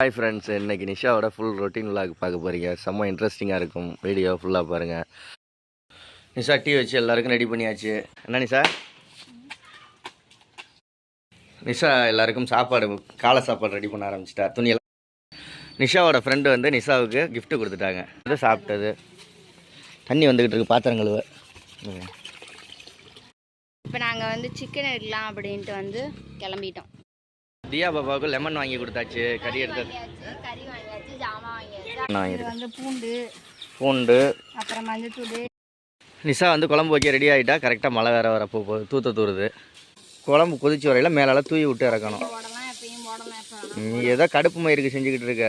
Hi friends, இன்னைக்கு நிஷாவோட full routine vlog பார்க்க போகிறீங்க. செம்ம இன்ட்ரெஸ்டிங்காக இருக்கும். வீடியோ ஃபுல்லாக பாருங்கள். நிஷா டீ வச்சு எல்லாருக்கும் ரெடி பண்ணியாச்சு. என்ன நிஷா? நிஷா எல்லாருக்கும் சாப்பாடு, காலை சாப்பாடு ரெடி பண்ண ஆரம்பிச்சிட்டா. துணியெல்லாம் நிஷாவோட ஃப்ரெண்டு வந்து நிஷாவுக்கு கிஃப்ட்டு கொடுத்துட்டாங்க. அது சாப்பிட்டது. தண்ணி வந்துக்கிட்டு இருக்கு, பாத்திரம் கழுவ. இப்போ நாங்கள் வந்து சிக்கன் எடுக்கலாம் அப்படின்ட்டு வந்து கிளம்பிட்டோம். தியா பாபாவுக்கு லெமன் வாங்கி கொடுத்தாச்சு. கறி எடுத்து கறி வாங்கியாச்சு, ஜாமான் வாங்கியாச்சு. வந்து பூண்டு அப்புறம் மஞ்சத்தூள். நிஷா வந்து குழம்பு வைக்க ரெடி ஆகிட்டா. கரெக்டாக மழை வேறு வரப்போ போகுது, தூறுது. குழம்பு கொதிச்சு வரையில் மேலால் தூவி விட்டு இறக்கணும். நீ ஏதோ கடுப்பு மயிருக்கு செஞ்சுக்கிட்டு இருக்க.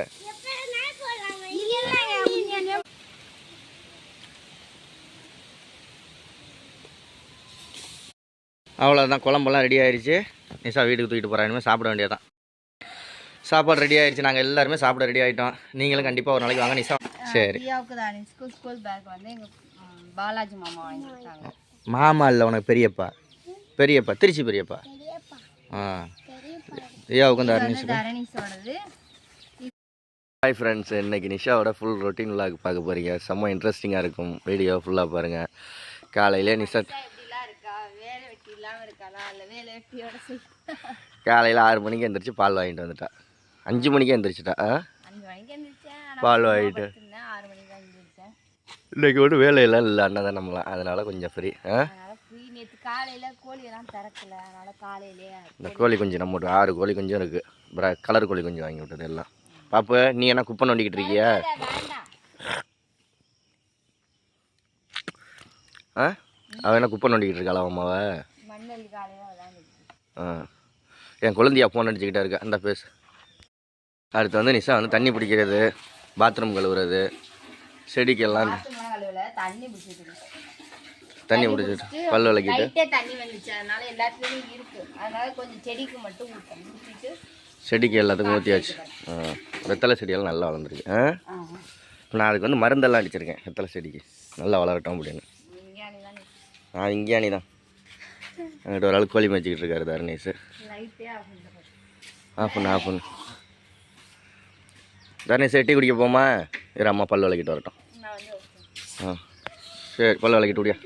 அவ்வளோதான், குழம்பெல்லாம் ரெடி ஆயிடுச்சு. நிஷா வீட்டுக்கு தூக்கிட்டு போகிறா. இனிமேல் சாப்பிட வேண்டியதான். சாப்பாடு ரெடி ஆயிடுச்சு. நாங்கள் எல்லாருமே சாப்பிட ரெடி ஆகிட்டோம். நீங்களும் கண்டிப்பாக ஒரு நாளைக்கு வாங்க நிஷா. சரி. ஸ்கூல் பேக் வந்து எங்கள் பாலாஜி மாமா வாங்கிட்டாங்க. மாமா இல்லை, உனக்கு பெரியப்பா. திருச்சி பெரியப்பா. ஐயா உட்காந்து தரணிஸோடது. ஹாய் ஃப்ரெண்ட்ஸ், இன்னைக்கு நிஷாவோட ஃபுல் ரொட்டீன் விலாக் பார்க்க போகிறீங்க. செம்ம இன்ட்ரெஸ்டிங்காக இருக்கும். வீடியோ ஃபுல்லாக பாருங்கள். காலையிலே நிஷா காலையில் 6 மணிக்கு எந்திரிச்சு பால் வாங்கிட்டு வந்துட்டா. 5 மணிக்கு எந்திரிச்சிட்டா. பால் வாங்கிட்டு இன்னைக்கு ஒன்றும் வேலையெல்லாம் இல்லை, அண்ணன் நம்மளாம். அதனால கொஞ்சம் ஃப்ரீ. இந்த கோழி குஞ்சு நம்ம 6 கோழி குஞ்சும் இருக்குது. கலர் கோழி குஞ்சு வாங்கி விட்டது எல்லாம். பாப்பு, நீ என்ன குப்பை நோண்டிக்கிட்டு இருக்கியா? அவன் என்ன குப்பை நோண்டிக்கிட்டு இருக்காளா அம்மாவை? என் குழந்தையா ஃபோன் அடிச்சுக்கிட்டே இருக்கா. அந்த பேசு. அடுத்து வந்து நிஷா வந்து தண்ணி பிடிக்கிறது, பாத்ரூம் கழுவுறது, செடிக்கெல்லாம் தண்ணி பிடிச்சிட்டு பல் விளக்கிட்டு செடிக்கு எல்லாத்துக்கும் ஊற்றியாச்சு. வெத்தலை செடியெல்லாம் நல்லா வளர்ந்துருக்கு. நான் அதுக்கு வந்து மருந்தெல்லாம் அடிச்சிருக்கேன். வெத்தலை செடிக்கு நல்லா வளரட்டும் அப்படின்னு. இங்கேயானி தான் என்கிட்ட ஒரு ஆள் கோழி மேய்ச்சிக்கிட்டு இருக்காரு தரணீஸ். ஆஃப் பண்ணு தரணீஸ். டீ குடிக்க போமா? இரு, அம்மா பல் விளக்கிட்டு வரட்டும். சரி, பல் விளக்கிட்டு விடியா.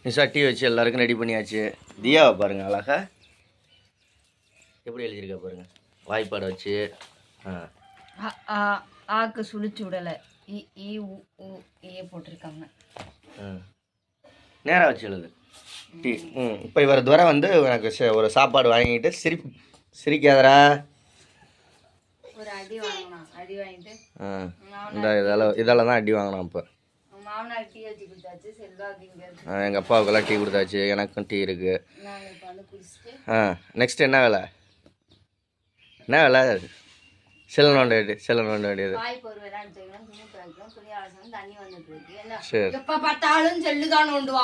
நிஷா டீ வச்சு எல்லாருக்கும் ரெடி பண்ணியாச்சு. தியாவை பாருங்கள், அழகா எப்படி எழுதியிருக்கா பாருங்கள். வாய்ப்பாடு வச்சு ஆக்கு சுழிச்சு விடலை, போட்டிருக்காங்க. நேராக வச்சு எழுது டீ. இப்போ இவர் துரை வந்து எனக்கு ஒரு சாப்பாடு வாங்கிட்டு சிரிக்காதரா. ஒரு அடி வாங்கினான். அடி வாங்கிட்டு இதால தான் அடி வாங்கினான். இப்போ மாமனார் டீ வச்சு கொடுத்தாச்சு. செல்வாக்கு எங்கள் அப்பாவுக்கெல்லாம் டீ கொடுத்தாச்சு. எனக்கும் டீ இருக்குது. நெக்ஸ்ட் என்ன வேலை? செல்ல நோண்ட வேண்டியது. சரி, எப்ப பார்த்தாலும் செல்லுதான் நோண்டுவா.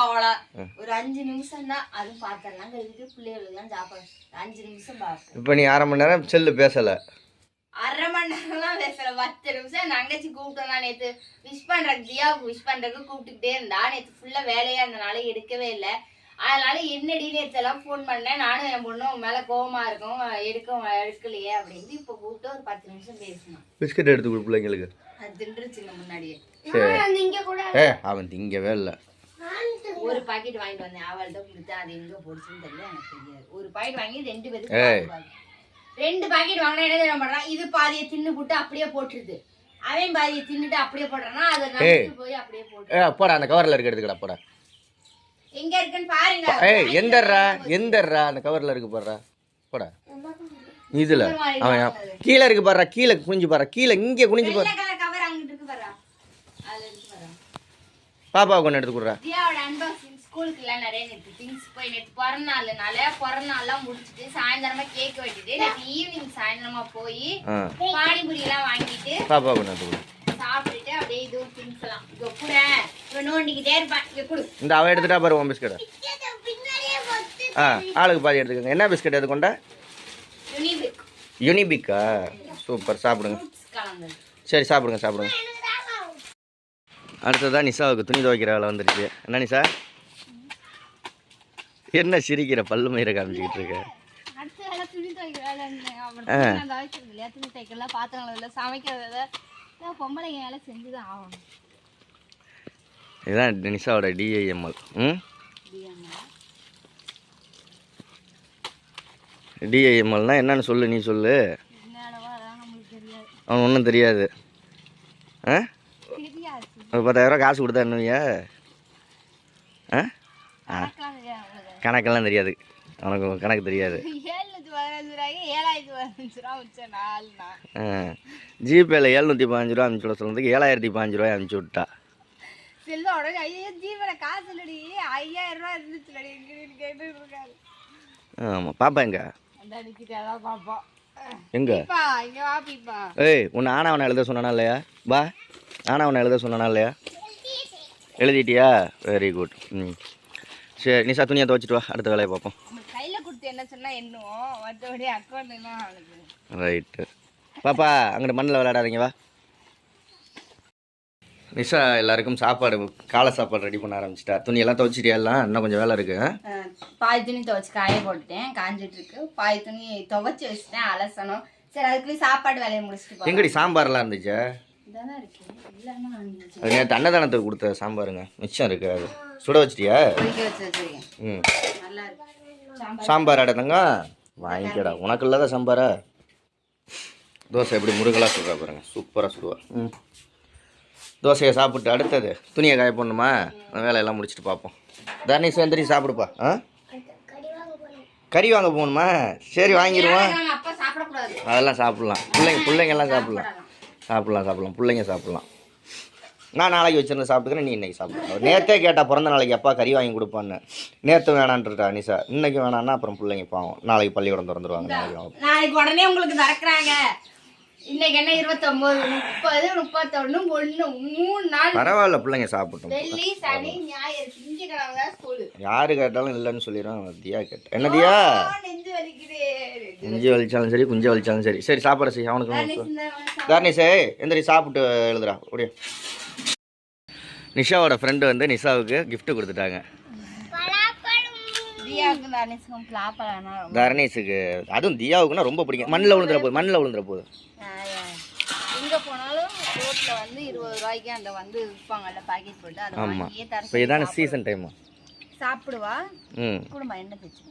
ஒரு 5 நிமிஷம் தான், அதுவும் பாத்திரலாம் கழுவிட்டு பிள்ளைகளுக்கு சாப்பாடு 5 நிமிஷம் பார்ப்போம். இப்போ நீ 1/2 மணி நேரம் செல்லு பேசலை. 1/2 மணி நேரம்லாம் பேசல, 10 நிமிஷம். நங்கச்சி கூப்பிட்டோம். நான் நேற்று விஷ் பண்றேன், தியாவுக்கு விஷ் பண்றதுக்கு கூப்பிட்டுக்கிட்டே இருந்தா. நேற்று ஃபுல்லா வேலையா இருந்தனால எடுக்கவே இல்லை. அதனால என்னடி நேற்றெல்லாம் ஃபோன் பண்ணேன். நானும் என் பொண்ணும் மேலே கோவமாக இருக்கும், எடுக்கலையே அப்படின்ட்டு இப்போ கூப்பிட்டு ஒரு 10 நிமிஷம் பேசணும். பிஸ்கட் எடுத்து கொடு பிள்ளைங்களுக்கு. அது தின்றுச்சுங்க முன்னாடியே. அவன் திங்கவே இல்லை. ஒரு பாக்கெட் வாங்கிட்டு வந்தேன், அவள்கிட்ட கொடுத்தேன். அது எங்கே போடுச்சுன்னு தெரியல, எனக்கு தெரியாது. ஒரு பாக்கெட் வாங்கி 2 பேருக்கு 2 பாக்கெட் வாங்கினா என்ன தெரியும் பண்ணுறான்? இது பாதியை தின்னு போட்டு அப்படியே போட்டுருது. அவன் பாதியை தின்னுட்டு அப்படியே போடுறான்னா அதை நம்பிட்டு போய் அப்படியே போட்டு போடா. அந்த கவரில் இருக்க எடுத்துக்கடா. போடா. எங்க இருக்குன்னு பாருங்க. எந்தர்றா அந்த கவர்ல இருக்கு பாடுறா. போடா. இதுல அவன் கீழே இருக்கு பாடுறா. கீழே குனிஞ்சு பாடுறா. கீழே இங்கே குனிஞ்சு பாரு. கவர் அங்கிட்டு இருக்கு பாரு. அதுல இருக்கு பாரு. பாப்பாவுக்கு ஒன்று எடுத்து கொடுறா. தியாவோட அன்பாக்சிங் ஸ்கூலுக்குலாம் நிறைய நேற்று திங்ஸ் போய் நேற்று பிறந்தநாள்லாம் முடிச்சுட்டு சாயந்தரமா கேக் வெட்டிட்டு நேற்று ஈவினிங் சாயந்தரமா போய் பானிபுரி எல்லாம் வாங்கிட்டு பாப்பாவுக்கு ஒன்று எடுத்து கொடு. சாப்பிட்டுட்டு அப்படியே இது திங்ஸ் எல்லாம் கூட நோண்டிக்கிட்டே இருப்பான். இந்த அவ எடுத்துட்டா பாரு உன் பிஸ்கட். ஆளுக்கு பாதி எடுத்துக்கோங்க. என்ன பிஸ்கட் எடுத்துக்கொண்டா? யூனிபிக்கா? சூப்பர், சாப்பிடுங்க. சரி, சாப்பிடுங்க. அடுத்ததான் நிஷாவுக்கு துணி துவைக்கிற வேலை வந்துருச்சு. என்ன நிஷா? என்ன சிரிக்கிற? பல்லு மயிரை காமிச்சிக்கிட்டு இருக்க. பொம்பளைக்கு வேலை என்ன அப்புறம் நான் துவைக்கிறது இல்லையா துணி தைக்கலாம் பாத்திரம் இல்லை சமைக்கிறது இல்லை பொம்பளைங்க வேலை செஞ்சுதான் ஆகணும். இதுதான் நிஷாவோட டிஐஎம்எல். டிஐஎம்எல்னா என்னன்னு சொல்லு, நீ சொல்லு. அவன் ஒன்றும் தெரியாது. ஆ ஒரு 10,000 காசு கொடுத்தா என்னவியா? ஆ கணக்கெல்லாம் தெரியாது அவனுக்கு, கணக்கு தெரியாது. ஜிபேல 715 ரூபா அனுப்பிச்சு விட சொல்றதுக்கு 7015 ரூபாய் அனுப்பிச்சு விட்டா. ஆமாம் பாப்பா எங்க எங்க? ஏய் உன்னை ஆனாவனை எழுத சொன்னானா இல்லையா? பா ஆனாவனை எழுத சொன்னானா இல்லையா? எழுதிட்டியா? Very good. சரி நிஷா துணியை துவைச்சிட்டு வா, அடுத்த வேலையை பார்ப்போம். ரைட்டு பாப்பா அங்கிட்ட மண்ணில் விளையாடாதீங்க வா. நிஷா எல்லாருக்கும் சாப்பாடு, காலை சாப்பாடு ரெடி பண்ண ஆரம்பிச்சிட்டா. துணியெல்லாம் துவைச்சிட்டியா? எல்லாம் இன்னும் கொஞ்சம் வேலை இருக்கு. பாதி துணி துவைச்சு காய போட்டுட்டேன், காஞ்சிட்டு இருக்கு. பாதி துணி துவைச்சி வச்சுட்டேன், அலசணும். சரி அதுக்குள்ளேயும் சாப்பாடு வேலையை முடிச்சுட்டு. எங்கடி சாம்பார்லாம் இருந்துச்சு? அது நேற்று அன்னதானத்துக்கு கொடுத்த சாம்பாருங்க மிச்சம் இருக்கு, அது சுட வச்சிட்டியா? ம் சாம்பார் ஆடத்தங்க வாங்கிக்கடா, உனக்கு இல்லாத சாம்பாரா? தோசை எப்படி முருகலாக சுடுறா பாருங்க, சூப்பராக சுடுவா. ம் தோசையை சாப்பிட்டு அடுத்தது துணியை காய போடணுமா? வேலையெல்லாம் முடிச்சுட்டு பார்ப்போம். தர்ணி சேர்ந்துரி சாப்பிடுப்பா. ஆ கறி வாங்க போகணுமா? சரி வாங்கிடுவோம். அதெல்லாம் சாப்பிட்லாம், பிள்ளைங்கெல்லாம் சாப்பிட்லாம் பிள்ளைங்க சாப்பிட்லாம். நான் நாளைக்கு வச்சுருந்து சாப்பிட்டுக்கிறேன், நீ இன்றைக்கி சாப்பிட்றேன். நேற்றே கேட்டா பிறந்த நாளைக்கு அப்பா கறி வாங்கி கொடுப்பான்னு. நேற்று வேணான்ட்டுட்டா நிஷா. இன்றைக்கி வேணான்னா அப்புறம் பிள்ளைங்க பாவம் நாளைக்கு பள்ளிக்கூடம் திறந்துருவாங்க. நாளைக்கு உடனே உங்களுக்கு திறக்கிறாங்க. இன்னைக்கு என்ன 29, 30, 31, 1 3 நாள். பரவாயில்ல பிள்ளைங்க சாப்பிட்டோம். வெள்ளி சனி ஞாயிறு திங்கக்கிழமை தான் ஸ்கூல். யாரு கேட்டாலும் இல்லைன்னு சொல்லிடுறோம். தியா கேட்டேன். என்ன தியா? நெஞ்சு வலிக்குது. நெஞ்சு வலிச்சாலும் சரி குஞ்சு வலிச்சாலும் சரி. சரி சாப்பாடு செய் அவனுக்கு. தார்னிஷே எந்திரி சாப்பிட்டு எழுதுறா அப்படியே. நிஷாவோட ஃப்ரெண்டு வந்து நிஷாவுக்கு கிஃப்ட் கொடுத்துட்டாங்க. தர்ணேஷுக்கு அதுவும் தியாவுக்குன்னா ரொம்ப பிடிக்கும். மண்ணில் விழுந்துற போகுது. எங்க போனாலும் ரோட்ல வந்து 20 ரூபாய்க்கு அந்த வந்து விற்பாங்கல்ல பாக்கெட் போட்டு, அது வாங்கியே தர. இப்போ இதான சீசன் டைம். சாப்பிடுவா. குடும்பம் என்ன தேச்சு.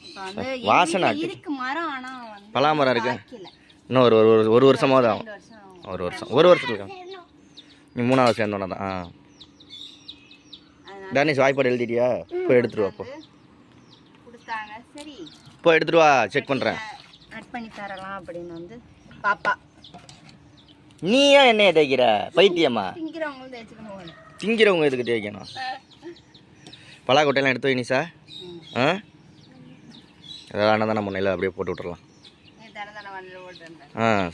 இப்போ வந்து வாசனை இருக்கு மரம், ஆனா வந்து பலாமரம் இருக்கு. இன்னும் ஒரு வருஷமாவது ஆகும். ஒரு வருஷத்துக்கு நீ 3ஆவது சேர்ந்தோன்னா தான். தர்ணேஷ் வாய்ப்பாடு எழுதிட்டியா? இப்போ எடுத்துட்டு வா. கொடுத்தாங்க. சரி இப்போ எடுத்துட்டு வா, செக் பண்ணுறேன். கட் பண்ணி தரலாம் அப்படின்னு வந்து பாப்பா. நீ ஏன் என்னைய தேய்க்கிற பைத்தியம்மா? திங்கிறவங்களும் தேய்ச்சிக்கணும். திங்கிறவங்க எதுக்கு தேய்க்கணும்? பலாக்கொட்டையெல்லாம் எடுத்து வை நிஷா. ஆ ஏதாவது அன்னதான முன்னையில் அப்படியே போட்டு விட்டுறலாம்.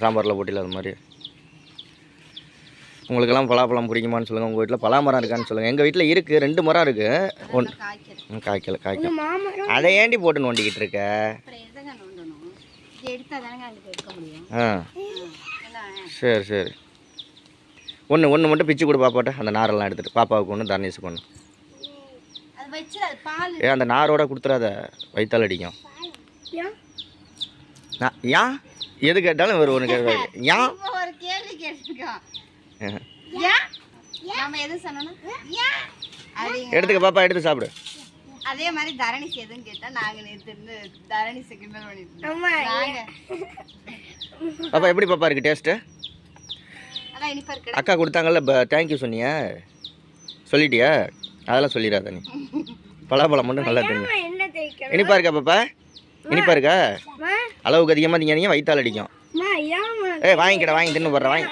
சாம்பாரில் போட்டில அது மாதிரி. உங்களுக்கெல்லாம் பலாப்பழம் பிடிக்குமான்னு சொல்லுங்கள். உங்கள் வீட்டில் பலாமரம் இருக்கான்னு சொல்லுங்கள். எங்கள் வீட்டில் இருக்குது, 2 மரம் இருக்குது. காய்க்கல. அதை ஏண்டி போட்டு நோண்டிக்கிட்டு இருக்க? சரி ஒன்று மட்டும் பிச்சு கொடு பாப்பாட்ட. அந்த நாரெல்லாம் எடுத்துகிட்டு பாப்பாவுக்கு ஒன்று தர்ணேஷுக்கு ஒன்று. அந்த நாரோட கொடுத்துடாத, வயிற்றால் அடிக்கும். ஏன் எது கேட்டாலும் ஒரு ஒன்று கேட்க. ஏன் ஒரு கேள்வி கேட்டிருக்கோம். எடுத்துக்க பாப்பா, எடுத்து சாப்பிடு. அதே மாதிரி தரணிக்கு எதுவும் கேட்டா நாங்க நேத்து இருந்து தரணி சிக்னல் பண்ணிட்டோம். பாப்பா எப்படி பாப்பா இருக்கு டேஸ்ட்? அதான் இனிப்பா இருக்கு. அக்கா கொடுத்தாங்கல்ல தேங்க்யூ சொன்னியா? சொல்லிட்டியா? அதெல்லாம் சொல்லிடாத நீ. பலாப்பழம் மட்டும் நல்லா தெரியும். இனிப்பா இருக்கா பாப்பா? இனிப்பா இருக்கா? அளவுக்கு அதிகமாக திங்க வயிற்றால் அடிக்கும். வாங்கிக்கடா, வாங்கி தின்னு போடுற வாங்கி.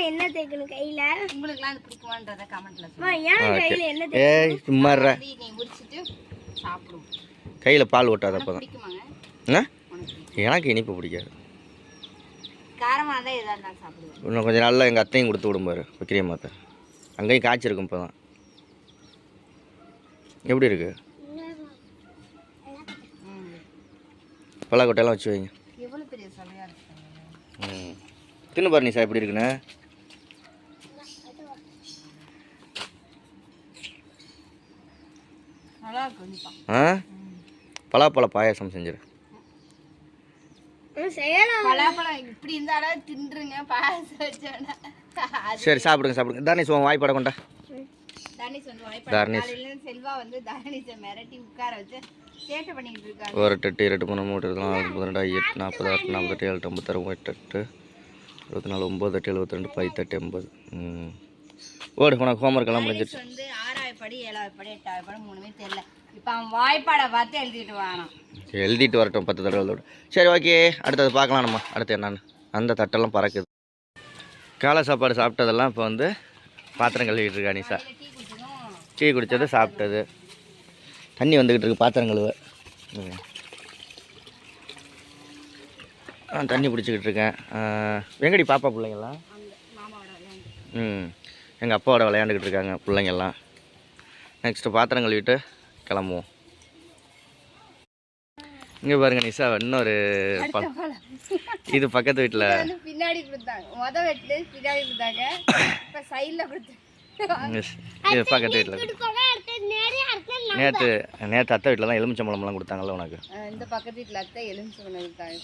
என்ன தேய்க்கணும் கையில? உங்களுக்குலாம் அது பிடிக்குமான்றத கமெண்ட்ல சொல்லுங்க. ஏய் சும்மா இருடா. நீ முடிச்சிட்டு சாப்பிடுவோம். கையில பால் ஓட்டாத அப்பதான். எனக்கு இனிப்பு பிடிக்காது. காரமா தான் ஏதா இருந்தா சாப்பிடுவேன். இன்னும் கொஞ்ச நாள்ல எங்க அத்தையும் கொடுத்து விடும் பாரு விக்கிரிய மாத்த. அங்கேயும் காய்ச்சிருக்கும் இப்பதான். எப்படி இருக்கு? பலாக்கொட்டையெல்லாம் வச்சு வைங்க. எவ்வளவு பெரிய சமையா இருக்கு. தின்னு பாரு நிஷா எப்படி இருக்குன்னு. பலாப்பழ பாயாசம் செஞ்சிரு. பலாப்பழம் இப்படி இருந்தாலும் தின்றுங்க பாயாசம் வச்சோன்னா. சரி சாப்பிடுங்க. தர்ணேஷ் உன் வாய்ப்பாட கொண்டா. தர்ணேஷ் வந்து வாய்ப்பாடு செல்வா வந்து தர்ணேஷை மிரட்டி உட்கார வச்சு சேட்டை பண்ணிட்டு இருக்காங்க. 1 8 2 3 3 4 12 8 40 6 48 7 56 58 64 9 8 72 18 80. ஓடு உனக்கு ஹோம்ஒர்க் எல்லாம் முடிஞ்சிருச்சு. வந்து 6வது படி 7வது படி 8வது படி 3மே தெரியல. இப்போ அவன் வாய்ப்பாடை பார்த்து எழுதிட்டு வாரான். எழுதிட்டு வரட்டும் 10 தடவை. சரி ஓகே, அடுத்தது பார்க்கலாம். நம்ம அடுத்து என்னன்னு அந்த தட்டெல்லாம் பறக்குது. காலை சாப்பாடு சாப்பிட்டதெல்லாம் இப்போ வந்து பாத்திரம் கழுவிட்டு இருக்கா நிஷா. டீ குடித்தது சாப்பிட்டது, தண்ணி வந்துக்கிட்டு இருக்கு பாத்திரம் கழுவ. தண்ணி பிடிச்சிக்கிட்டு இருக்கேன். வெங்கடி பாப்பா பிள்ளைங்கள்லாம் எங்கள் அப்பாவோட விளையாண்டுக்கிட்டு இருக்காங்க பிள்ளைங்கள்லாம். நெக்ஸ்ட்டு பாத்திரம் கழுவிட்டு கிளம்புவோம். இங்கே பாருங்க நிஷா, இன்னொரு இது பக்கத்து வீட்டில் பின்னாடி கொடுத்தாங்க. மொதல் வீட்டில் பின்னாடி கொடுத்தாங்க, இப்போ சைடில் கொடுத்தாங்க. இது பக்கத்து வீட்டில் நேற்று அத்தை வீட்டில் தான் எலுமிச்சம்பழம்லாம் கொடுத்தாங்கல்ல உனக்கு. இந்த பக்கத்து வீட்டில் அத்தை எலுமிச்சம்பழம் கொடுத்தாங்க.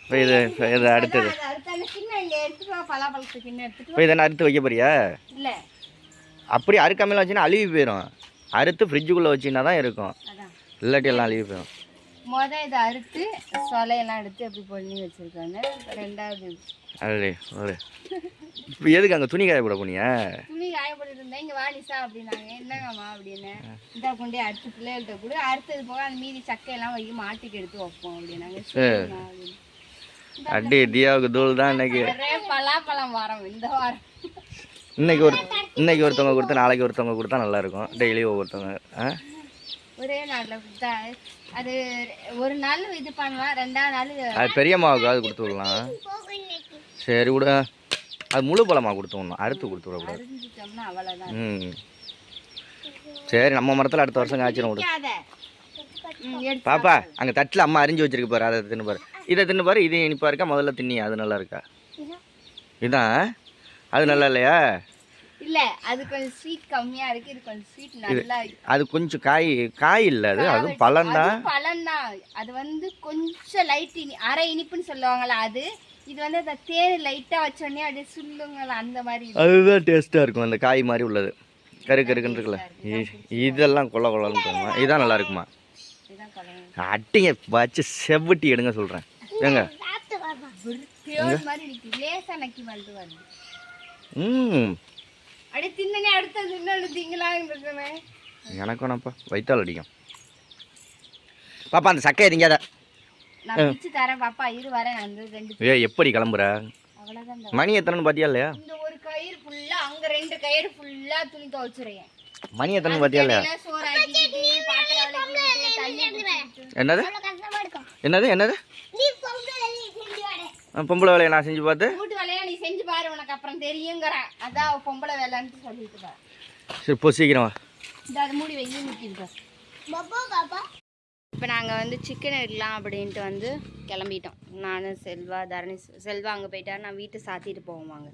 இப்போ இது அடுத்தது இப்போ இதை அறுத்து வைக்க போறியா? இல்லை அப்படி அறுக்காமல் வச்சுன்னா அழுகி போயிடும். அறுத்து ஃப்ரிட்ஜுக்குள்ளே வச்சின்னா தான் இருக்கும், இல்லாட்டி எல்லாம் அழுகி போயிடும். மொதல் இதை அறுத்து சொலையெல்லாம் எடுத்து எப்படி பண்ணி வச்சுருக்காங்க. ரெண்டாவது அல்லே ஒரு இப்போ எதுக்கு அங்கே துணி காய போட போனியா? துணி காய போட்டுட்டு இருந்தேன். இங்கே வாலிசா அப்படின்னாங்க. என்னங்கம்மா அப்படின்னு இந்த கொண்டே அறுத்து பிள்ளைகள்கிட்ட கூட அறுத்தது போக அந்த மீதி சக்கையெல்லாம் வைக்க மாட்டுக்கு எடுத்து வைப்போம் அப்படின்னாங்க. அடி தியாவுக்கு தூள் தான் இன்னைக்கு. பலாப்பழம் வாரம் இந்த வாரம். இன்னைக்கு ஒருத்தவங்க கொடுத்தா நாளைக்கு ஒருத்தவங்க கொடுத்தா நல்லா இருக்கும். டெய்லி ஒவ்வொருத்தவங்க ஒரே நாளில் கொடுத்தா அது ஒரு நாள் இது பண்ணலாம், 2வது நாள் அது பெரியம்மாவுக்கு அது கொடுத்து விடலாம். சரி விட, அது முழு பழமாக கொடுத்து விடணும், அறுத்து கொடுத்து விடக்கூடாது. அவ்வளோதான். சரி நம்ம மரத்தில் அடுத்த வருஷம் காய்ச்சிடும் விடு. பாப்பா அங்கே தட்டில் அம்மா அரிஞ்சு வச்சிருக்கு பாரு, அதை தின்னு பாரு. இதை தின்னு பாரு. இது இனிப்பா இருக்கா? முதல்ல தின்னி அது நல்லா இருக்கா? இதான் அது நல்லா இல்லையா? இல்ல அது கொஞ்சம் ஸ்வீட் கம்மியா இருக்கு, இது கொஞ்சம் ஸ்வீட் நல்லா இருக்கு. அது கொஞ்சம் காய் இல்ல, அது பழம்தான். அது வந்து கொஞ்சம் லைட் அரை இனிப்புன்னு சொல்லுவாங்கல்ல அது. இது வந்து அந்த தேன் லைட்டா வச்சோடனே அப்படியே சுல்லுங்கள அந்த மாதிரி. அதுதான் டேஸ்டா இருக்கும், அந்த காய் மாதிரி உள்ளது. கருக்குன்னு இருக்குல்ல, இதெல்லாம் கொள்ள கொள்ளன்னு தோணுமா? இதுதான் நல்லா இருக்குமா? அட்டிங்க வச்சு செவ்வட்டி எடுங்க சொல்றேன். ஏங்க லேசா நக்கி வந்து வருது. எனக்கும் நான்ப்பா வயிற்றால் அடிக்கும். பாப்பா அந்த சக்கையை எரிங்காத. எப்படி கிளம்புற? மணி எத்தனைன்னு பாத்தியா இல்லையா? மணி எத்தனை பாத்தியா இல்லையா? என்னது என்னது என்னது பொம்பளை வேலையை நான் செஞ்சு பார்த்து நீ செஞ்சு பாரு, உனக்கு அப்புறம் தெரியுங்கற. அதான் பொம்பளை வேலைன்னு சொல்லிட்டு பாரு. சரி போ சீக்கிரம் வா. அது மூடி வைங்க நிக்கிங்க. இப்போ நாங்கள் வந்து சிக்கன் எடுக்கலாம் அப்படின்ட்டு வந்து கிளம்பிட்டோம். நான் செல்வா தரணேஷ். செல்வா அங்கே போயிட்டா, நான் வீட்டை சாத்திட்டு போவாங்க.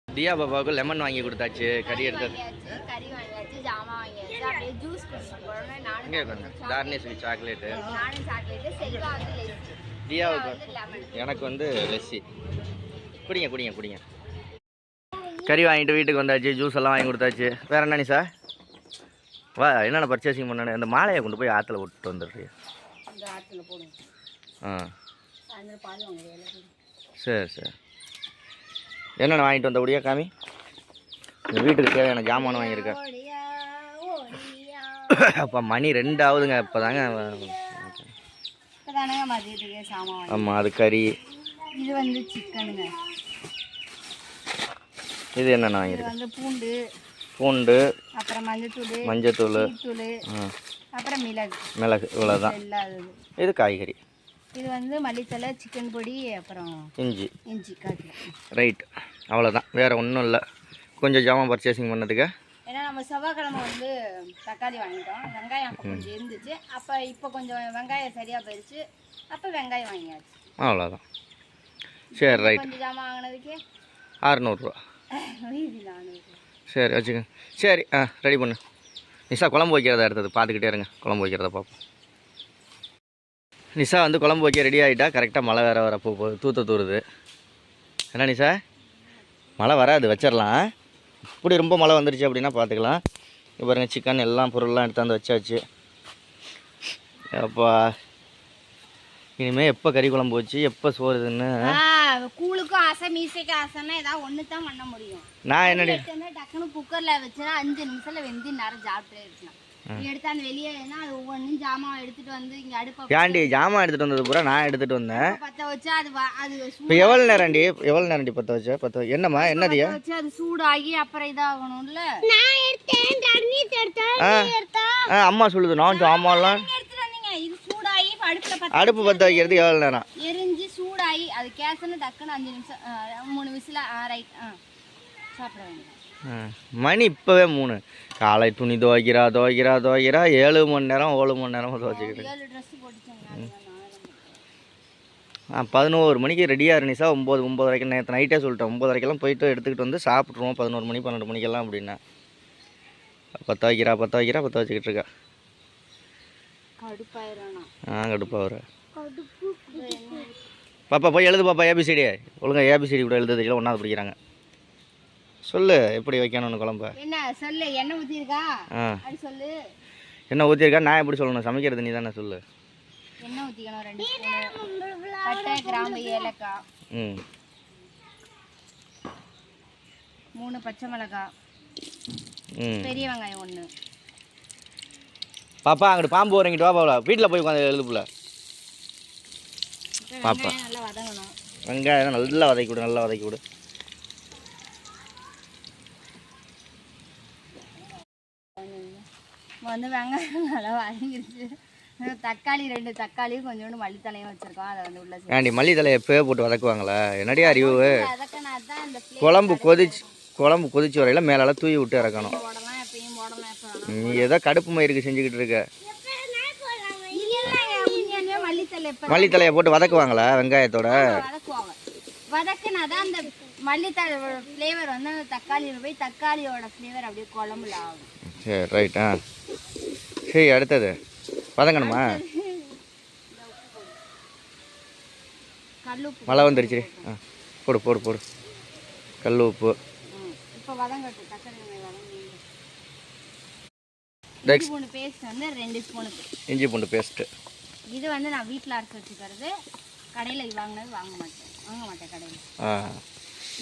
தியா பாப்பாவுக்கு லெமன் வாங்கி கொடுத்தாச்சு, கறி எடுத்தாச்சு, கறி வாங்கியாச்சு, ஜாமான் வாங்கியாச்சு. அப்படியே ஜூஸ் குடிச்சிட்டு போறோம். நானும் தரணேஷ் சாக்லேட்டு, நானும் சாக்லேட்டு, செல்வா வந்து லெஸ்ஸி, தியாவுக்கு எனக்கு வந்து லெஸ்ஸி. குடிங்க. கறி வாங்கிட்டு வீட்டுக்கு வந்தாச்சு, ஜூஸ் எல்லாம் வாங்கி கொடுத்தாச்சு. வேற என்ன சார் வா, என்னென்ன பர்ச்சேசிங் பண்ணணும்? இந்த மாலையை கொண்டு போய் ஆற்றுல விட்டு வந்துடுறியா? சரி என்னென்ன வாங்கிட்டு வந்தபடியா காமி? இந்த வீட்டுக்கு தேவையான ஜாமான் வாங்கியிருக்கேன். அப்போ மணி 2 ஆகுதுங்க. இப்போதாங்க. ஆமாம் அது கறி. இது வந்து சிக்கனுங்க. இது என்னென்ன வாங்கியிருக்கேன்? பூண்டு, அப்புறம் மஞ்சத்தூள், அப்புறம் மிளகு, இவ்வளோதான். இது காய்கறி. இது வந்து மல்லித்தலை, சிக்கன் பொடி, அப்புறம் இஞ்சி காய்கறி. ரைட், அவ்வளோதான். வேறு ஒன்றும் இல்லை. கொஞ்சம் ஜாமான் பர்ச்சேசிங் பண்ணதுக்கு. ஏன்னா நம்ம செவ்வாய்க்கிழமை வந்து தக்காளி வாங்கிட்டோம். வெங்காயம் அப்போ கொஞ்சம் இருந்துச்சு. இப்போ கொஞ்சம் வெங்காயம் சரியாக போயிடுச்சு. அப்போ வெங்காயம் வாங்கியாச்சு. அவ்வளோதான். சரி ரைட். கொஞ்சம் ஜாமான் வாங்கினதுக்கு 600 ரூபா. சரி வச்சுக்கோங்க. சரி ரெடி பண்ணு. நிஷா குழம்பு வைக்கிறத அடுத்தது பார்த்துக்கிட்டே இருங்க, குழம்பு வைக்கிறத பார்ப்போம். நிஷா வந்து குழம்பு வைக்க ரெடி ஆகிட்டா. கரெக்டாக மழை வேறு வரப்போ தூத்த தூருது. என்ன நிஷா, மழை வராது, வச்சிடலாம். இப்படி ரொம்ப மழை வந்துருச்சு அப்படின்னா பார்த்துக்கலாம். இப்போ பாருங்கள், சிக்கன் எல்லாம் பொருள்லாம் எடுத்தாந்து வச்சாச்சு. அப்போ இனிமேல் எப்போ கறி குழம்பு வச்சு எப்போ சோறுதுன்னு கூழுக்கும் ஆசை மீசைக்கும் ஆசைன்னா ஏதாவது ஒன்று தான் பண்ண முடியும். நான் என்னடி டக்குன்னு குக்கரில் வச்சுன்னா 5 நிமிஷத்தில் வெந்தி நேரம் சாப்பிட்டே இருக்கலாம். எடுத்தாந்து வெளியே அது ஒவ்வொன்றும் ஜாமான் எடுத்துட்டு வந்து இங்கே அடுப்பை ஏன்டி ஜாமான் எடுத்துகிட்டு வந்தது பூரா நான் எடுத்துகிட்டு வந்தேன். பற்ற வச்சா அது இப்போ எவ்வளோ நேரம்டி பற்ற வச்சா என்னம்மா என்னதியா வச்சு அது சூடாகி அப்புறம் இதாகணும்ல. அம்மா சொல்லுது நான் ஜாமான்லாம் இது சூடாகி அடுப்பு பற்ற வைக்கிறது எவ்வளோ நேரம் எரிஞ்சு சூடாகி அது கேஸ்ன்னு டக்குன்னு 5 நிமிஷம் 3 விசில் ரைட் சாப்பிட வேண்டியது. மணி இப்போவே 3. காலை துணி துவைக்கிறா 7 மணி நேரம் 7 மணி நேரம் துவைச்சிக்கிட்டு 7 ட்ரெஸ் போட்டுச்சேங்க. 11 மணிக்கு ரெடியாக இருந்துச்சா 9 வரைக்கும் நேற்று நைட்டே சொல்லிட்டேன். 9 வரைக்கெல்லாம் போயிட்டு எடுத்துக்கிட்டு வந்து சாப்பிட்ருவோம் 11 மணி 12 மணிக்கெல்லாம் அப்படின்னா. பற்ற வச்சுக்கிட்டு இருக்கா. கடுப்பாக வர பாப்பா போய் எழுது பாப்பா. ஏபிசிடி ஒழுங்கா ஏபிசிடி கூட எழுத தெரியல, 1வது படிக்கிறாங்க. சொல்லு எப்படி வைக்கணும்னு குழம்பு. என்ன சொல்லு, எண்ணெய் ஊற்றிருக்கா அது சொல்லு. எண்ணெய் ஊற்றிருக்கா நான் எப்படி சொல்லணும், சமைக்கிறது நீ தானே சொல்லு. எண்ணெய் ஊற்றிக்கணும் 2 ஸ்பூன் பட்டை கிராம்பு ஏலக்காய் 3 பச்சை மிளகாய் பெரிய வெங்காயம் 1. பாப்பா அங்கிட்டு பாம்பு வரங்கிட்டு வா பாப்பா, வீட்டில் போய் உட்காந்து எழுதுப்புல. பாப்பா நல்லா வதங்கணும். வெங்காயம் நல்லா வதக்கி விடு. வந்து வெங்காயம் நல்லா வதங்கிருச்சு. தக்காளி 2 தக்காளியும் கொஞ்சோண்டு மல்லித்தலையும் வச்சிருக்கோம். அதை வந்து உள்ள ஏன்டி மல்லித்தலையை எப்போயே போட்டு வதக்குவாங்களா என்னடி அறிவு. வதக்கினாதான் இந்த குழம்பு கொதிச்சு வரையில மேலால தூவி விட்டு இறக்கணும். போடலாம், எப்பயும் போடலாம். நீ ஏதோ கடுப்பு மயிருக்கு செஞ்சுக்கிட்டு இருக்க. மல்லித்தலையை போட்டு வதக்குவாங்களா வெங்காயத்தோட. வதக்குனாதான் அந்த மல்லித்தலை ஃப்ளேவர் வந்து அந்த தக்காளியில் போய் தக்காளியோட ஃப்ளேவர் அப்படியே குழம்புல ஆகும். சரி ரைட். சரி அடுத்தது வதங்கணுமா. கல்லுப்பு மழை வந்துருச்சு. போடு கல் உப்பு. இப்போ வதங்கட்டும். தக்காளி வதங்கி இஞ்சி பூண்டு பேஸ்ட் வந்து 2 ஸ்பூனுக்கு. இஞ்சி பூண்டு பேஸ்ட்டு இது வந்து நான் வீட்டில் அரைச்சி வச்சுக்கிறது. கடையில் வாங்க மாட்டேன் கடையில்.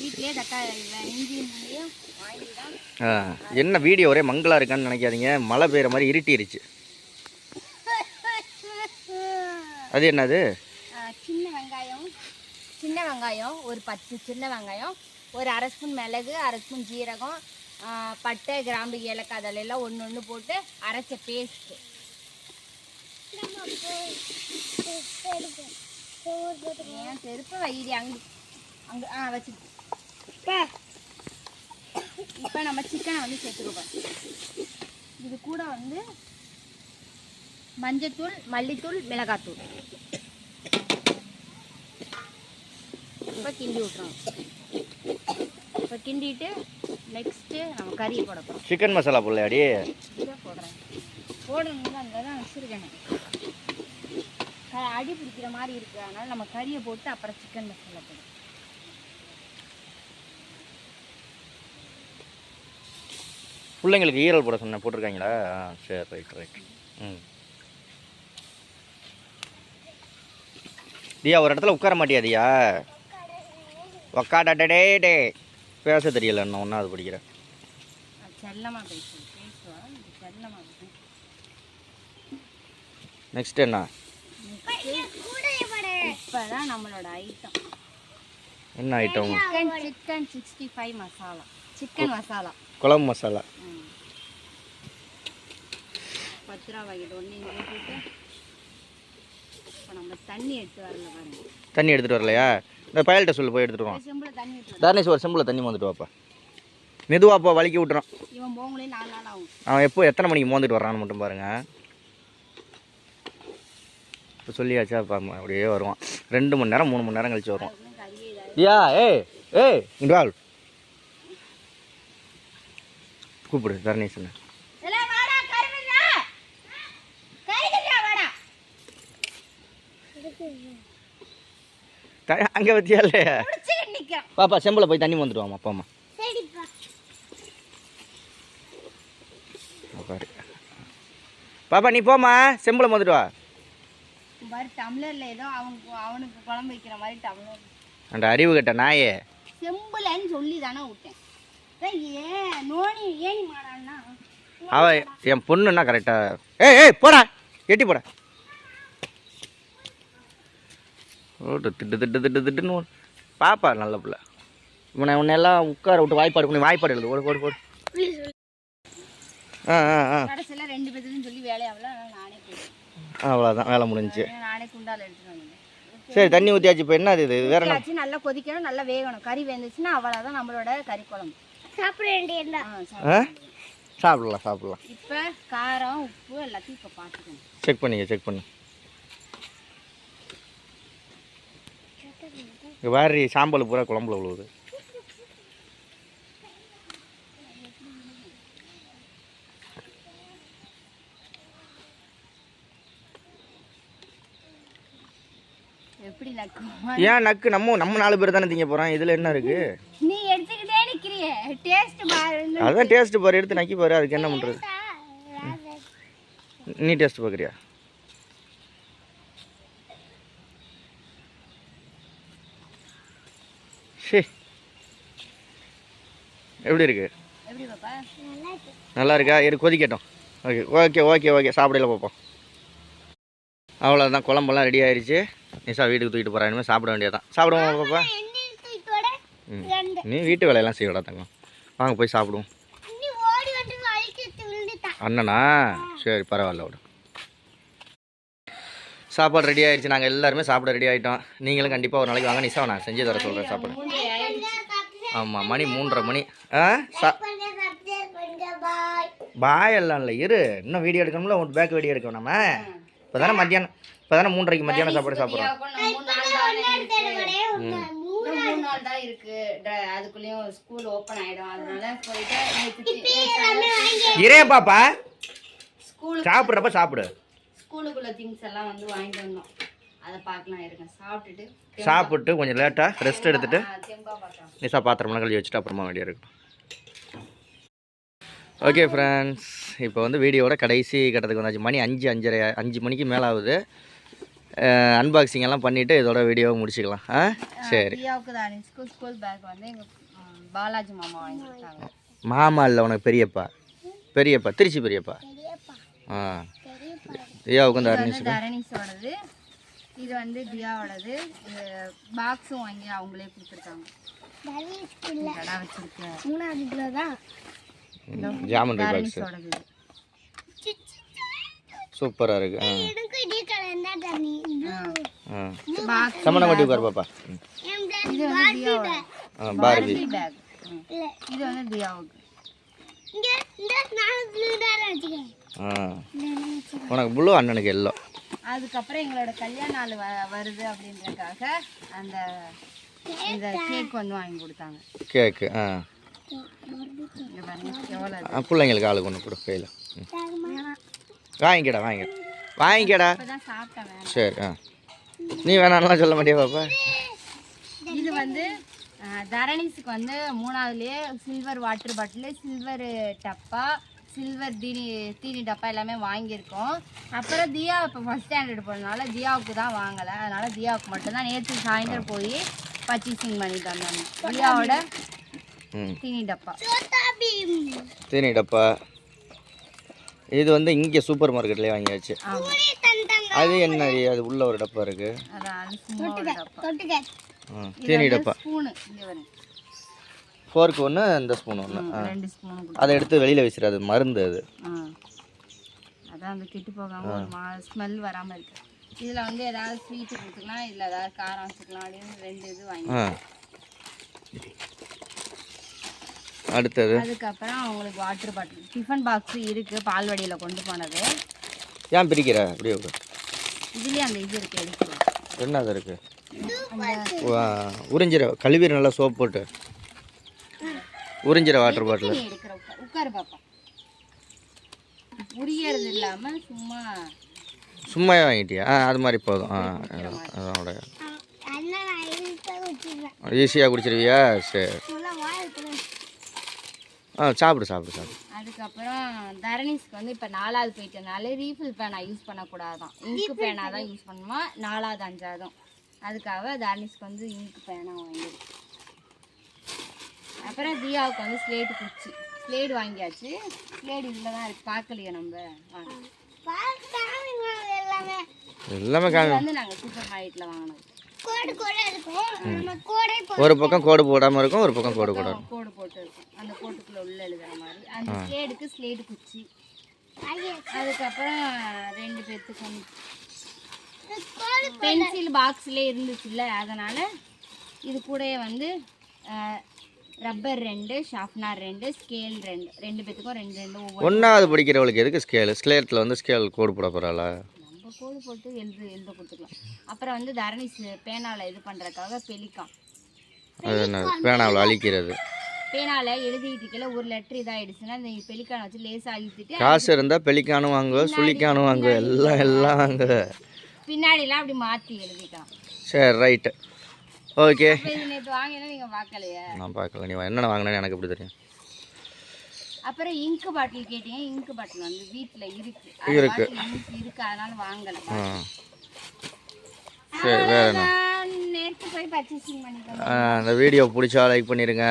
வீட்லேயே தக்காளி இஞ்சி பூண்டையும் வாங்கி தான். என்ன வீடியோ ஒரே மங்களா இருக்கான்னு நினைக்காதீங்க, மழை பெய்கிற மாதிரி இருட்டிருச்சு. அது என்னது, சின்ன வெங்காயம் ஒரு 10 சின்ன வெங்காயம், ஒரு 1/2 ஸ்பூன் மிளகு, 1/2 ஸ்பூன் ஜீரகம், பட்டை கிராம்பு ஏலக்காய் அதெல்லாம் ஒன்று போட்டு அரைச்ச பேஸ்ட்டு. ஏன் செருப்பு வைடி அங்கே வச்சு. இப்போ நம்ம சிக்கனை வந்து சேர்த்துருக்கோம். இது கூட வந்து மஞ்சத்தூள், மல்லித்தூள், மிளகாத்தூள். இப்போ கிண்டி விட்டுறோம். இப்போ கிண்டிட்டு நெக்ஸ்ட்டு நம்ம கறியை போட போகிறோம். சிக்கன் மசாலா போடலையாடி. இதை போடணும்னு அங்கே தான் வச்சுருக்கேன். அடி பிடிக்கிற மாதிரி இருக்குது, அதனால் நம்ம கறியை போட்டு அப்புறம் சிக்கன் மசாலா போடும். பிள்ளைங்களுக்கு ஈரல் போட சொன்னேன், போட்டிருக்காங்களா. சரி ரைட். தியா ஒரு இடத்துல உட்கார மாட்டியா தியா. உக்காடே பேச தெரியல இன்னும் 1வது படிக்கிறேன். நெக்ஸ்ட் என்ன. இப்போதான் நம்மளோட ஐட்டம். என்ன item. Chicken 65 masala. Chicken masala குழம்பு மசாலா 10 ரூபா பாக்கெட் 1 இங்கே போட்டு. இப்போ நம்ம தண்ணி எடுத்து வரல பாருங்க. தண்ணி எடுத்துகிட்டு வரலையா. இந்த பயல்கிட்ட சொல்லு போய் எடுத்துகிட்டு வாங்க. செம்பில் தண்ணி எடுத்து தானேஷ் ஒரு செம்பில் தண்ணி மோந்துட்டு வாப்பா. மெதுவாப்பா வலிக்கி விட்டுறான். இவன் போங்களே 4 நாள் ஆகும். அவன் எப்போ எத்தனை மணிக்கு மோந்துட்டு வர்றான்னு மட்டும் பாருங்க. இப்போ சொல்லியாச்சா பாப்பா, அப்படியே வருவான். 2 மணி நேரம் 3 மணி நேரம் கழிச்சு வருவான். யா ஏய் இங்கே வா. கூப்பிடு தரணேஷ். அங்கே பற்றியா இல்லையா நிற்கிறேன். பாப்பா செம்பில் போய் தண்ணி வந்துட்டு வாமா அப்பாம்மா பாரு பாப்பா நீ போம்மா செம்பில் வந்துட்டு வா. பாரு டம்ளர்ல ஏதோ அவனுக்கு குழம்பு வைக்கிற மாதிரி டம்ளர். அந்த அறிவு கட்ட நாயே செம்புலன்னு சொல்லி தானே விட்டேன். ஏன் நோனி ஏன் மாடான்னா அவ என் பொண்ணுன்னா கரெக்டாக ஏய் போடா எட்டி போடா ஓட்டு திட்டுன்னு பாப்பா நல்ல பிள்ளை. உன்னெல்லாம் உட்கார விட்டு வாய்ப்பாடு பண்ணி வாய்ப்பாடு எழுது ஓடு ஓடு ஓடு. கடைசியில் 2 பேர்த்துன்னு சொல்லி வேலையாகல. நானே போயிட்டேன். அவ்வளோதான் வேலை முடிஞ்சிச்சு. நானே குண்டால் எடுத்துட்டு வந்தேன். சரி தண்ணி ஊற்றியாச்சு. இப்போ என்ன இது வேற என்ன? நல்லா கொதிக்கணும், நல்லா வேகணும். கறி வெந்துச்சுன்னா அவ்வளோதான் நம்மளோட கறி குழம்பு. சாப்பிட வேண்டியது. சாப்பிடலாம். இப்போ காரம் உப்பு எல்லாத்தையும் இப்போ பார்த்துக்கணும். செக் பண்ணி இங்கே வேறு சாம்பல் பூரா குழம்புல விழுவுது. எப்படி நக்கு? ஏன் நக்கு? நம்ம 4 பேர் தானே திங்க போகிறோம். இதில் என்ன இருக்கு? நீ எடுத்துக்கிட்டே நிற்கிறியே. டேஸ்ட் பாரு. அதான் டேஸ்ட் பாரு, எடுத்து நக்கி பாரு. அதுக்கு என்ன பண்ணுறது? நீ டேஸ்ட் பார்க்குறியா? சரி எப்படி இருக்கு? நல்லா இருக்கா? இரு கொதிக்கட்டும். ஓகே சாப்பிடல பார்ப்போம். அவ்வளோதான், குழம்பெல்லாம் ரெடி ஆயிடுச்சு. நிஷா வீட்டுக்கு தூக்கிட்டு போகிறா. இனிமேல் சாப்பிட வேண்டியதான். சாப்பிடுவோம் பாப்பா. நீ வீட்டு வேலையெல்லாம் செய்யடா தங்கம். வாங்க போய் சாப்பிடுவோம். அண்ணனா? சரி பரவாயில்ல விட. சாப்பாடு ரெடி ஆயிடுச்சு. நாங்கள் எல்லாருமே சாப்பிட ரெடி ஆகிட்டோம். நீங்களும் கண்டிப்பாக ஒரு நாளைக்கு வாங்க. நிஷா நான் செஞ்சு தர சொல்கிறேன் சாப்பாடு. ஆமாம் மணி 3:30 மணி. பாய் எல்லாம் இல்லை, இரு இன்னும் வீடியோ எடுக்கணும்ல. உன் பேக் வீடியோ எடுக்கணும். நம்ம இப்போ தானே 3:30 மத்தியானம் சாப்பாடு சாப்பிட்றோம். இரே பாப்பா சாப்பிட்றப்ப சாப்பிடு. ஸ்கூலுக்குள்ள திங்ஸ் எல்லாம் வந்து வாங்கிட்டு வந்தோம். அதை பார்க்கலாம். இருங்க சாப்பிட்டு கொஞ்சம் லேட்டாக ரெஸ்ட் எடுத்துட்டு நிஷா பாத்திரம்லாம் கழுவி வச்சுட்டு அப்புறமா வீடியோ எடுக்கணும். ஓகே ஃப்ரெண்ட்ஸ், இப்போ வந்து வீடியோவோட கடைசி கட்டத்துக்கு வந்தாச்சு. மணி 5 மணிக்கு மேலே ஆகுது. அன்பாக்சிங் எல்லாம் பண்ணிவிட்டு இதோட வீடியோவை முடிச்சுக்கலாம். சரி. ஸ்கூல் பேக் வந்து எங்கள் பாலாஜி மாமா வாங்கிட்டாங்க. மாமா இல்லை, உனக்கு பெரியப்பா திருச்சி பெரியப்பா. தியாவுக்கு தரணிஸோடது. இது வந்து தியாவோடது. பாக்ஸும் வாங்கி அவங்களே கொடுத்துருக்காங்க. ஜாமன் பாக்ஸ் சூப்பராக இருக்கு. சமணமட்டி உட்கார் பாப்பா. இது வந்து தியாவோட பார்பி பேக். இது வந்து தியாவுக்கு. உனக்கு ப்ளூ, அண்ணனுக்கு எல்லோ. அதுக்கப்புறம் எங்களோட கல்யாண நாள் வருது அப்படின்றதுக்காக அந்த இந்த கேக் வந்து வாங்கி கொடுத்தாங்க. கேக்கு பிள்ளைங்களுக்கு ஆளுக்கு ஒன்று கொடு கையில். வாங்கிக்கடா. சரி நீ வேணாம்லாம் சொல்ல மாட்டியா பாப்பா. இது வந்து தரணிஸுக்கு வந்து 3வதுலேயே சில்வர் வாட்டர் பாட்டில், சில்வர் டப்பா, சில்வர் தீனி டப்பா எல்லாமே வாங்கியிருக்கோம். அப்புறம் தியா இப்போ ஃபஸ்ட் ஸ்டாண்டர்ட் போனதுனால தியாவுக்கு தான் வாங்கலை. அதனால் தியாவுக்கு மட்டும்தான் நேற்று சாயந்தரம் போய் பர்ச்சேசிங் பண்ணி தந்தாங்க. தியாவோட தீனி டப்பா இது வந்து இங்கே சூப்பர் மார்க்கெட்லேயே வாங்கியாச்சு. அது என்ன? அது உள்ள ஒரு டப்பா இருக்கு. தீனி டப்பா. ஃபோர்க்கு ஒன்று, இந்த ஸ்பூன் ஒன்று. அதை எடுத்து வெளியில் வச்சிடாது, மருந்து அது. அதான் அந்த கெட்டு போகாமல் ஒரு ஸ்மெல் வராமல் இருக்கு. இதில் வந்து ஏதாவது ஸ்வீட்டு கொடுத்துக்கலாம், இல்லை ஏதாவது காரம் வச்சுக்கலாம் அப்படின்னு 2 இது வாங்கி. அடுத்தது அதுக்கப்புறம் அவங்களுக்கு வாட்டர் பாட்டில், டிஃபன் பாக்ஸு இருக்குது. பால்வாடியில் கொண்டு போனது. ஏன் பிரிக்கிற? அப்படியே இதுலேயே அந்த இது இருக்குது, எடுக்கலாம். என்ன அது இருக்குது? உறிஞ்சிர கழுவிர நல்லா சோப் போட்டு உறிஞ்சிர வாட்டர் பாட்டில் எடுக்கிற. உட்காரு பாப்பா. உரியறது இல்லாமல் சும்மா சும்மா வாங்கிட்டியா? அது மாதிரி போதும். அதோட ஈஸியாக குடிச்சிருவியா? சரி. சாப்பிடு. அதுக்கப்புறம் தரணிஸ்க்கு வந்து இப்போ 4வது போயிட்டனால ரீஃபில் பேனா யூஸ் பண்ணக்கூடாதான், இங்கு பேனா தான் யூஸ் பண்ணுமா. 4வது 5வதும் அதுக்காக தரணிஸ்க்கு வந்து இங்கு பேனா வாங்கிடுச்சு. அப்புறம் தியாவுக்கு வந்து ஸ்லேட்டு குச்சி, ஸ்லேடு வாங்கியாச்சு. ஸ்லேடு இதில் தான் இருக்குது, பார்க்கலையே நம்ம. எல்லாமே காமி வந்து நாங்கள் சூப்பர் மார்க்கெட்டில் வாங்கினோம். ஒரு பக்கம் கோடு போடாமல் இருக்கும், ஒரு பக்கம் கோடு போடாமல் கோடு போட்டு இருக்கும். அந்த கோட்டுக்குள்ளே உள்ள எழுதுகிற மாதிரி அந்த ஸ்லேடுக்கு ஸ்லேடு குச்சி. அதுக்கப்புறம் 2 பேர்த்துக்கு வந்து பென்சில் பாக்ஸ்லேயே இருந்துச்சுல்ல, அதனால் இது கூடயே வந்து ரப்பர் 2, ஷார்ப்னர் 2, ஸ்கேல் 2 பேர்த்துக்கும் 2 ஒவ்வொரு. 1வது படிக்கிறவளுக்கு எதுக்கு ஸ்கேல்? ஸ்லேட்டில் வந்து ஸ்கேல் கோடு போட போகிறாளா? நம்ம கோடு போட்டு எழுத கொடுத்துக்கலாம். அப்புறம் வந்து தரணிஸ் பேனாவில் இது பண்ணுறதுக்காக பெலிக்கான். அது என்ன பேனாவில் அழிக்கிறது? பேனாவில் எழுதிட்டு இருக்கல ஒரு லெட்டர் இதாகிடுச்சுன்னா இந்த பெலிக்கானை வச்சு லேசாக அழித்துட்டு, காசு இருந்தால் பெலிக்கானும் வாங்குவ, சுளிக்கானும் வாங்குவ, எல்லாம் வாங்குவ. பின்னாடிலாம் அப்படி மாற்றி எழுதிக்கலாம். சரி, ரைட்டு, ஓகே. இது நேற்று வாங்கினா நீங்கள் பார்க்கலையே? நான் பார்க்கல. நீ என்னென்ன வாங்கினேன்னு எனக்கு எப்படி தெரியும்? அப்புறம் இங்கு பாட்டில் கேட்டீங்க. இங்கு பாட்டில் வந்து வீட்டில் இருக்கு, அதனால வாங்கலை. சரி, வேற என்ன? நேற்று போய் பர்ச்சேசிங் பண்ணிட்டோம். அந்த வீடியோ பிடிச்சா லைக் பண்ணிடுங்க.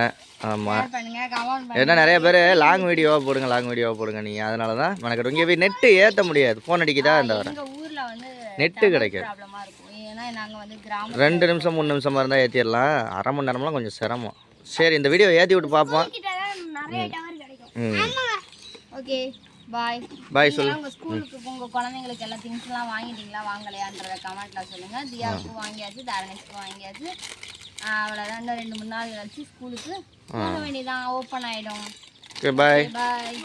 ஆமாம், பண்ணுங்க, கமெண்ட் ஏன்னா நிறைய பேர் லாங் வீடியோவாக போடுங்க நீங்கள். அதனால தான் எனக்கு இங்கே நெட்டு ஏற்ற முடியாது, ஃபோன் அடிக்குதா இந்த வர எங்கள் ஊரில் வந்து நெட்டு கிடைக்காது. ப்ராப்ளமாக இருக்கும். ஏன்னா நாங்கள் வந்து கிராமம் 2 நிமிஷம் 3 நிமிஷமாக இருந்தால் ஏற்றிடலாம், அரை மணி நேரம்லாம் கொஞ்சம் சிரமம். சரி, இந்த வீடியோ ஏற்றி விட்டு பார்ப்போம். ஓகே, பாய் சொல்லு. உங்கள் ஸ்கூலுக்கு உங்கள் குழந்தைங்களுக்கு எல்லா திங்ஸ்லாம் வாங்கிட்டீங்களா வாங்கலையான்றத கமெண்ட்டில் சொல்லுங்கள். தியாவுக்கு வாங்கியாச்சு, தரணிஸ்க்கு வாங்கியாச்சு. அவ்வளோதான். இன்னும் 2-3 நாள் கழிச்சு ஸ்கூலுக்கு போக வேண்டியதான், ஓப்பன் ஆகிடும். ஓகே, பாய். பாய்.